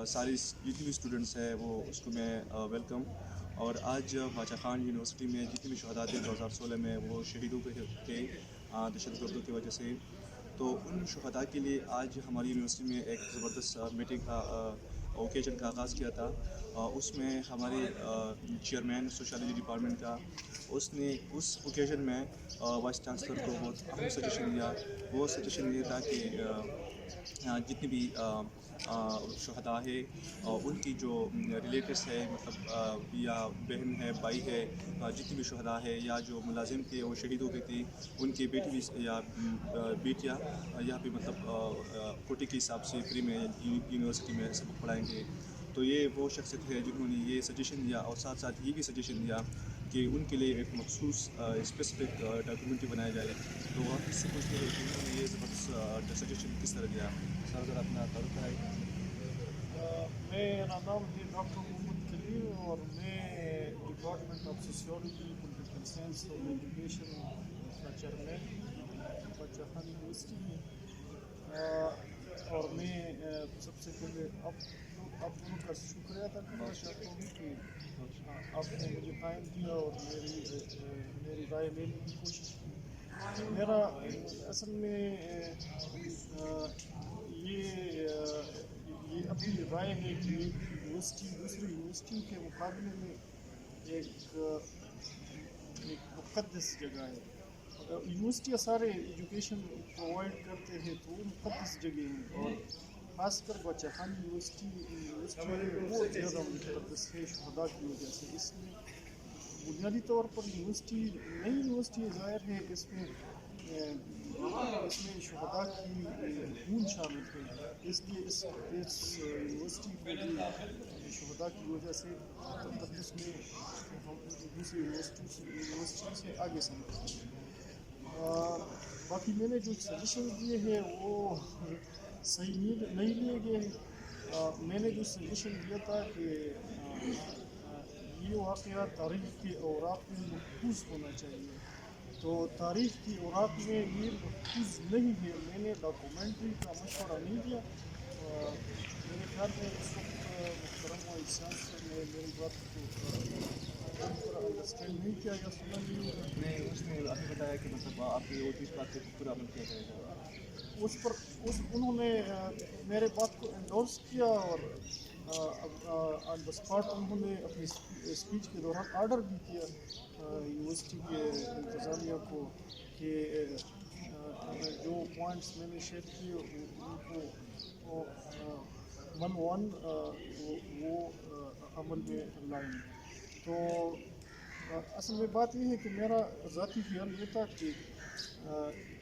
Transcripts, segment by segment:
ساری جتنی بھی اسٹوڈنٹس ہیں وہ اس کو میں ویلکم. اور آج باچا خان یونیورسٹی میں جتنی بھی شہداء تھے 2016 میں وہ شہیدوں کے تھے دہشت گردوں کی وجہ سے. تو ان شہداء کے لیے آج ہماری یونیورسٹی میں ایک زبردست میٹنگ کا اوکیزن کا آغاز کیا تھا. اس میں ہمارے چیئرمین سوشالوجی ڈپارٹمنٹ کا اس نے اس اوکیزن میں وائس چانسلر کو بہت اہم سجیشن دیا. وہ سجیشن یہ تھا کہ جتنے بھی شہداء ہے ان کی جو ریلیٹڈس ہے مطلب یا بہن ہے بھائی ہے جتنی بھی شہداء ہے یا جو ملازم تھے وہ شہید ہو گئے تھے ان کی بیٹی بھی یا بیٹیاں یہاں پہ مطلب کوٹے کے حساب سے فری میں یونیورسٹی میں سبق پڑھائیں گے. تو یہ وہ شخصیت ہے جنہوں نے یہ سجیشن دیا اور ساتھ ساتھ یہ بھی سجیشن دیا کہ ان کے لیے ایک مخصوص اسپیسیفک ڈاکیومنٹری بنایا جائے. تو آپ اس سے پوچھتے ہیں کہ انہوں نے یہ زبردست سجیشن کس طرح دیا. سر ذرا اپنا تعارف کرائیں. میرا نام ہے ڈاکٹر محمد کلیم اور میں department of sociology political science اور ایجوکیشن کا چیئرمین باچا خان یونیورسٹی میں. اور میں سب سے پہلے آپ دونوں کا شکریہ ادا کرنا چاہتا ہوں کہ آپ نے مجھے ٹائم دیا اور میری رائے لینے کی کوشش کی. میرا اصل میں یہ اپنی رائے ہے کہ یونیورسٹی دوسری یونیورسٹیوں کے مقابلے میں ایک مقدس جگہ ہے. یونیورسٹیاں سارے ایجوکیشن پرووائڈ کرتے ہیں تو وہ مقدس جگہ ہیں اور خاص کر باچا خان یونیورسٹی بہت زیادہ مقدس ہے شہداء کی وجہ سے. اس میں بنیادی طور پر یونیورسٹی نئی یونیورسٹی ظاہر ہے کہ اس میں شہداء کی خون شامل ہے. اس لیے اس یونیورسٹی کو بھی شہداء کی وجہ سے تقدس میں ہم دوسری یونیورسٹی سے آگے سمجھتے ہیں. باقی میں نے جو سجیشن دیے ہیں وہ صحیح نہیں لیے گئے. میں نے جو سجیشن دیا تھا کہ یہ واقعہ تاریخ کے اوراق میں محفوظ ہونا چاہیے تو تاریخ کی اوراق میں یہ محفوظ نہیں ہے. میں نے ڈاکومنٹری کا مشورہ نہیں دیا. میرے خیال میں اس وقت محترم وائس چانسلر نے میری بات کو پوری طرح انڈرسٹینڈ نہیں کیا یا سنا نہیں ہوگا. میں اس میں آپ نے بتایا کہ مطلب آپ کی اور اس بات پہ پورا عمل کیا جائے گا. انہوں نے میرے بات کو انڈورس کیا اور آن دا اسپاٹ انہوں نے اپنی اسپیچ کے دوران آرڈر بھی کیا یونیورسٹی کے انتظامیہ کو کہ جو پوائنٹس میں نے شیئر کیے ان کو وہ عمل میں لائیں. تو اصل میں بات یہ ہے کہ میرا ذاتی خیال یہ تھا کہ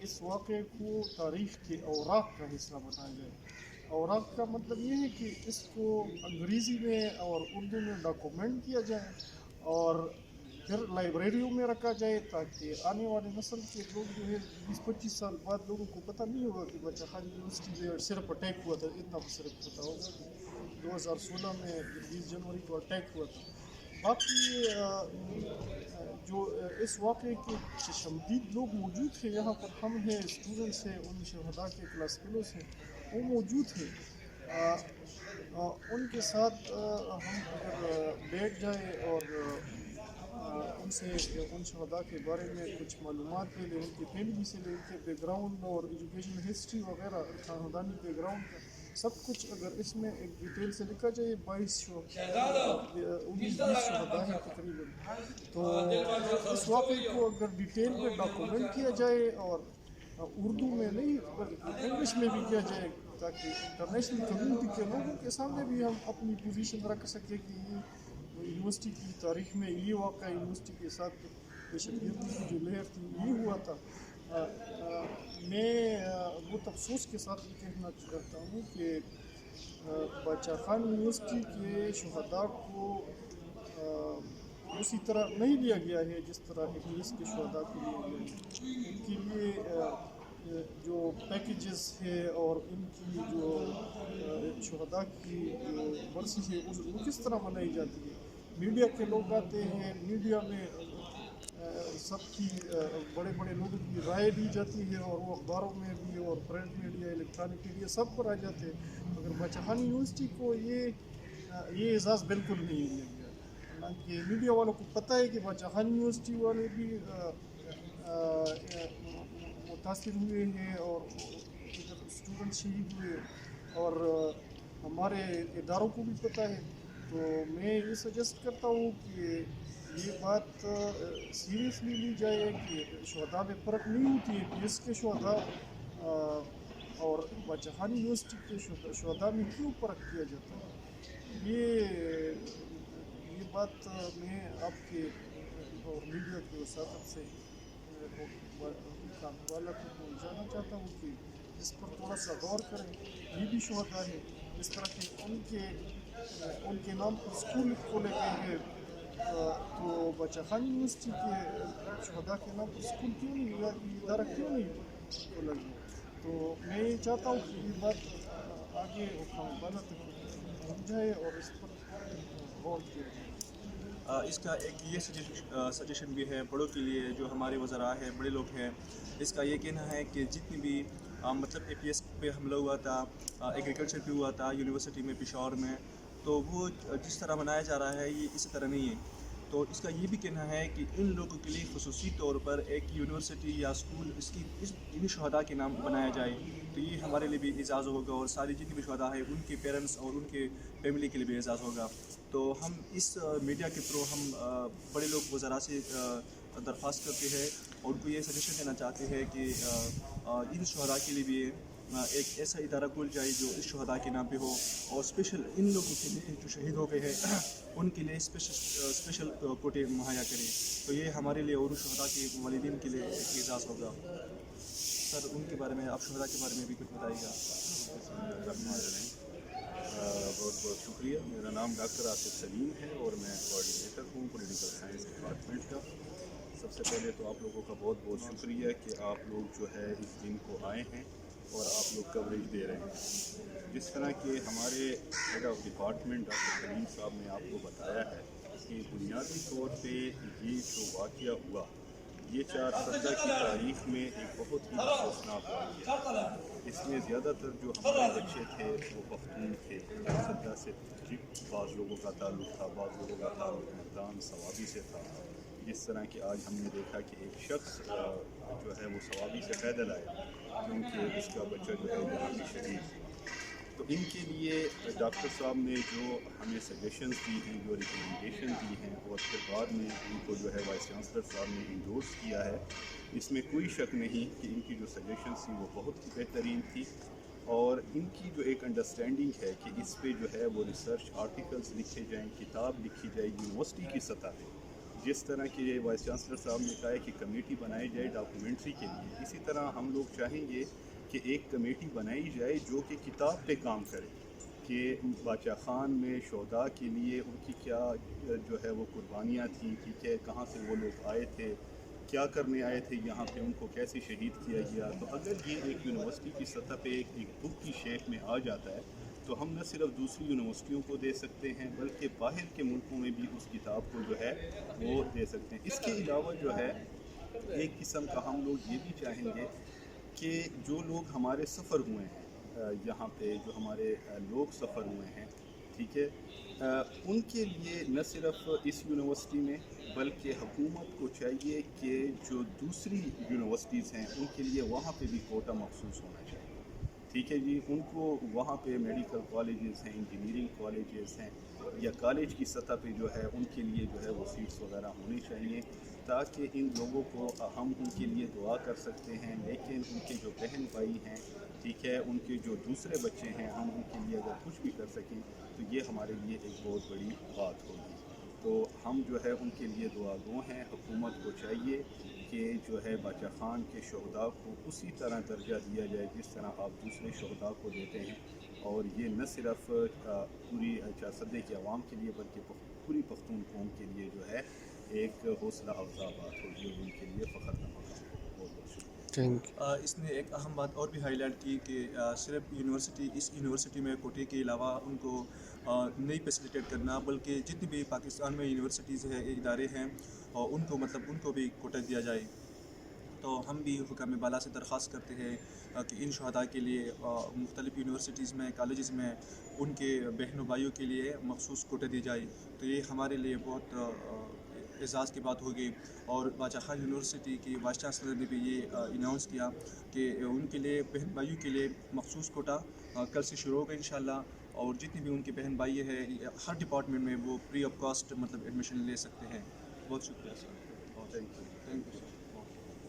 اس واقعے کو تاریخ کے اوراق کا حصہ بنایا جائے. اوراق کا مطلب یہ ہے کہ اس کو انگریزی میں اور اردو میں ڈاکومنٹ کیا جائے اور پھر لائبریریوں میں رکھا جائے تاکہ آنے والے نسل کے لوگ جو ہے 20-25 سال بعد لوگوں کو پتہ نہیں ہوگا کہ باچا خان یونیورسٹی میں صرف اٹیک ہوا تھا. اتنا صرف پتہ ہوگا کہ 2016 میں 20 جنوری کو اٹیک ہوا تھا. باقی جو اس واقعے کے شمدید لوگ موجود ہیں یہاں پر ہم ہیں اسٹوڈنٹس ہیں ان شہداء کے کلاس فیلوز ہیں وہ موجود ہیں. ان کے ساتھ ہم اگر بیٹھ جائیں اور ان سے ان شہداء کے بارے میں کچھ معلومات لے لیں ان کی فیملی سے لے ان کے بیک گراؤنڈ اور ایجوکیشن ہسٹری وغیرہ خاندانی بیک گراؤنڈ کا سب کچھ اگر اس میں ایک ڈیٹیل سے لکھا جائے 19 شہداء ہیں تقریباً. تو اس واقعے کو اگر ڈیٹیل میں ڈاکومنٹ کیا جائے اور اردو میں نہیں انگلش میں بھی کیا جائے تاکہ انٹرنیشنل کمیونٹی کے لوگوں کے سامنے بھی ہم اپنی پوزیشن رکھ سکیں کہ یہ یونیورسٹی کی تاریخ میں یہ واقعہ یونیورسٹی کے ساتھ تشدد کی جو لہر تھی یہ ہوا تھا. میں بہت افسوس کے ساتھ یہ کہنا چاہتا ہوں کہ باچا خان یونیورسٹی کے شہداء کو اسی طرح نہیں لیا گیا ہے جس طرح انگلش کے شہداء کو لیا گیا ہے. ان کے لیے جو پیکیجز ہے اور ان کی جو شہداء کی جو برسی ہے وہ کس طرح منائی جاتی ہے. میڈیا کے لوگ آتے ہیں میڈیا میں سب کی بڑے بڑے لوگوں کی رائے لی جاتی ہے اور وہ اخباروں میں بھی اور پرنٹ میڈیا الیکٹرانک میڈیا سب پر آ جاتے ہیں، مگر باچا خان یونیورسٹی کو یہ اعزاز بالکل نہیں دیا گیا۔ حالانکہ میڈیا والوں کو پتہ ہے کہ باچا خان یونیورسٹی والے بھی متاثر ہوئے ہیں اور ادھر اسٹوڈنٹ شہید ہوئے، اور ہمارے اداروں کو بھی پتہ ہے۔ تو میں یہ سجیسٹ کرتا ہوں کہ یہ بات سیریسلی لی جائے کہ شہداء میں فرق نہیں ہوتی ہے، پی ایس کے شہداء اور باچا خان یونیورسٹی کے شہداء میں کیوں فرق کیا جاتا ہے۔ یہ بات میں آپ کے اور میڈیا کی وساطت سے حکام والا کو پہنچانا چاہتا ہوں کہ اس پر تھوڑا سا غور کریں۔ یہ بھی شہداء ہیں، اس طرح کے ان کے نام پر اسکول کھولے گئے ہیں، تو باچا خان یونیورسٹی کے شہداء کے نام پر اسکول کیوں نہیں، یا ادارہ کیوں نہیں کھولا گیا۔ تو میں یہ چاہتا ہوں کہ یہ بات آگے حکام والا تک پہنچ جائے اور اس پر غور کیا جائے۔ اس کا ایک یہ سجیشن بھی ہے بڑوں کے لیے، جو ہمارے وزراء ہیں، بڑے لوگ ہیں، اس کا یہ کہنا ہے کہ جتنی بھی مطلب اے پی ایس پہ حملہ ہوا تھا، ایگریکلچر پہ ہوا تھا یونیورسٹی میں پشاور میں، تو وہ جس طرح منایا جا رہا ہے یہ اسی طرح نہیں ہے۔ تو اس کا یہ بھی کہنا ہے کہ ان لوگوں کے لیے خصوصی طور پر ایک یونیورسٹی یا اسکول ان شہداء کے نام بنایا جائے، تو یہ ہمارے لیے بھی اعزاز ہوگا، اور ساری جتنی بھی شہداء ہیں ان کے پیرنٹس اور ان کے فیملی کے لیے بھی اعزاز ہوگا۔ تو ہم اس میڈیا کے تھرو ہم بڑے لوگ وزراء سے درخواست کرتے ہیں اور ان کو یہ سجیشن دینا چاہتے ہیں کہ ان شہداء کے لیے بھی ایک ایسا ادارہ کھول جائے جو اس شہداء کے نام پہ ہو، اور اسپیشل ان لوگوں کے لیے جو شہید ہو گئے ہیں ان کے لیے اسپیشل کوٹے مہیا کریں، تو یہ ہمارے لیے اور شہداء کے والدین کے لیے ایک اعزاز ہوگا۔ سر ان کے بارے میں، آپ شہداء کے بارے میں بھی کچھ بتائیے گا۔ بہت بہت شکریہ۔ میرا نام ڈاکٹر آصف سلیم ہے اور میں کوآرڈینیٹر ہوں پولیٹیکل سائنس ڈپارٹمنٹ کا۔ سب سے پہلے تو آپ لوگوں کا بہت بہت شکریہ کہ آپ لوگ جو ہے اس دن کو آئے ہیں اور آپ لوگ کوریج دے رہے ہیں۔ جس طرح کہ ہمارے ہیڈ آف ڈپارٹمنٹ ڈاکٹر سلیم صاحب نے آپ کو بتایا ہے کہ بنیادی طور پہ یہ جو واقعہ ہوا یہ 4/7 کی تاریخ میں ایک بہت ہی افسوسناک واقعہ ہے۔ اس میں زیادہ تر جو ہمارے بچے تھے وہ پختون تھے۔ 4/7 سے بعض لوگوں کا تعلق تھا، بعض لوگوں کا تعلق مردان ثوابی سے تھا۔ جس طرح کہ آج ہم نے دیکھا کہ ایک شخص جو ہے وہ ثوابی سے پیدل آیا کیونکہ اس کا بچہ جو ہے یہاں پہ شہید ہوا۔ تو ان کے لیے ڈاکٹر صاحب نے جو ہمیں سجیشنز دی ہیں، جو ریکمنڈیشن دی ہیں، اور پھر بعد میں ان کو جو ہے وائس چانسلر صاحب نے انڈورس کیا ہے، اس میں کوئی شک نہیں کہ ان کی جو سجیشنز تھی وہ بہت ہی بہترین تھی۔ اور ان کی جو ایک انڈرسٹینڈنگ ہے کہ اس پہ جو ہے وہ ریسرچ آرٹیکلز لکھے جائیں، کتاب لکھی جائے یونیورسٹی کی سطح پہ، جس طرح کہ وائس چانسلر صاحب نے کہا ہے کہ کمیٹی بنائی جائے ڈاکومنٹری کے لیے، اسی طرح ہم لوگ چاہیں گے کہ ایک کمیٹی بنائی جائے جو کہ کتاب پہ کام کرے کہ باچا خان میں شہداء کے لیے ان کی کیا جو ہے وہ قربانیاں تھیں، ٹھیک ہے، کہاں سے وہ لوگ آئے تھے، کیا کرنے آئے تھے یہاں پہ، ان کو کیسے شہید کیا گیا۔ تو اگر یہ ایک یونیورسٹی کی سطح پہ ایک بک کی شیپ میں آ جاتا ہے تو ہم نہ صرف دوسری یونیورسٹیوں کو دے سکتے ہیں بلکہ باہر کے ملکوں میں بھی اس کتاب کو جو ہے وہ دے سکتے ہیں۔ اس کے علاوہ جو ہے ایک قسم کا ہم لوگ یہ بھی چاہیں گے کہ جو لوگ ہمارے سفر ہوئے ہیں یہاں پہ، جو ہمارے لوگ سفر ہوئے ہیں، ٹھیک ہے، ان کے لیے نہ صرف اس یونیورسٹی میں بلکہ حکومت کو چاہیے کہ جو دوسری یونیورسٹیز ہیں ان کے لیے وہاں پہ بھی کوٹا مخصوص ہونا چاہیے، ٹھیک ہے جی۔ ان کو وہاں پہ میڈیکل کالجز ہیں، انجینئرنگ کالجز ہیں، یا کالج کی سطح پہ جو ہے ان کے لیے جو ہے وہ سیٹس وغیرہ ہونی چاہیے، تاکہ ان لوگوں کو ہم ان کے لیے دعا کر سکتے ہیں، لیکن ان کے جو بہن بھائی ہیں، ٹھیک ہے، ان کے جو دوسرے بچے ہیں، ہم ان کے لیے اگر کچھ بھی کر سکیں تو یہ ہمارے لیے ایک بہت بڑی بات ہوگی۔ تو ہم جو ہے ان کے لیے دعا گو ہیں۔ حکومت کو چاہیے کہ جو ہے باچا خان کے شہداء کو اسی طرح درجہ دیا جائے جس طرح آپ دوسرے شہداء کو دیتے ہیں، اور یہ نہ صرف پوری 4/7 کی عوام کے لیے بلکہ پوری پختون قوم کے لیے جو ہے ایک حوصلہ افزا بات ہوگی اور ان کے لیے فخر کا موقع ہوگا۔ بہت بہت شکریہ۔ Thank you. اس نے ایک اہم بات اور بھی ہائی لائٹ کی کہ صرف اس یونیورسٹی میں کوٹے کے علاوہ ان کو نہیں فیسیلیٹیٹ کرنا، بلکہ جتنی بھی پاکستان میں یونیورسٹیز ہیں، ادارے ہیں، اور ان کو بھی کوٹا دیا جائے. تو ہم بھی حکام بالا سے درخواست کرتے ہیں کہ ان شہداء کے لیے مختلف یونیورسٹیز میں، کالجز میں ان کے بہن و بھائیوں کے لیے مخصوص کوٹا دی جائے. تو یہ ہمارے لیے بہت اعزاز کی بات ہوگی. اور باچا خان یونیورسٹی کی وائس چانسلر نے بھی یہ اناؤنس کیا کہ ان کے لیے، بہن بھائیوں کے لیے مخصوص کوٹا کل سے شروع ہوگا انشاءاللہ. اور جتنے بھی ان کے بہن بھائی ہیں ہر ڈپارٹمنٹ میں وہ فری آف کاسٹ ایڈمیشن لے سکتے ہیں. بہت شکریہ sir. Thank you. Thank you.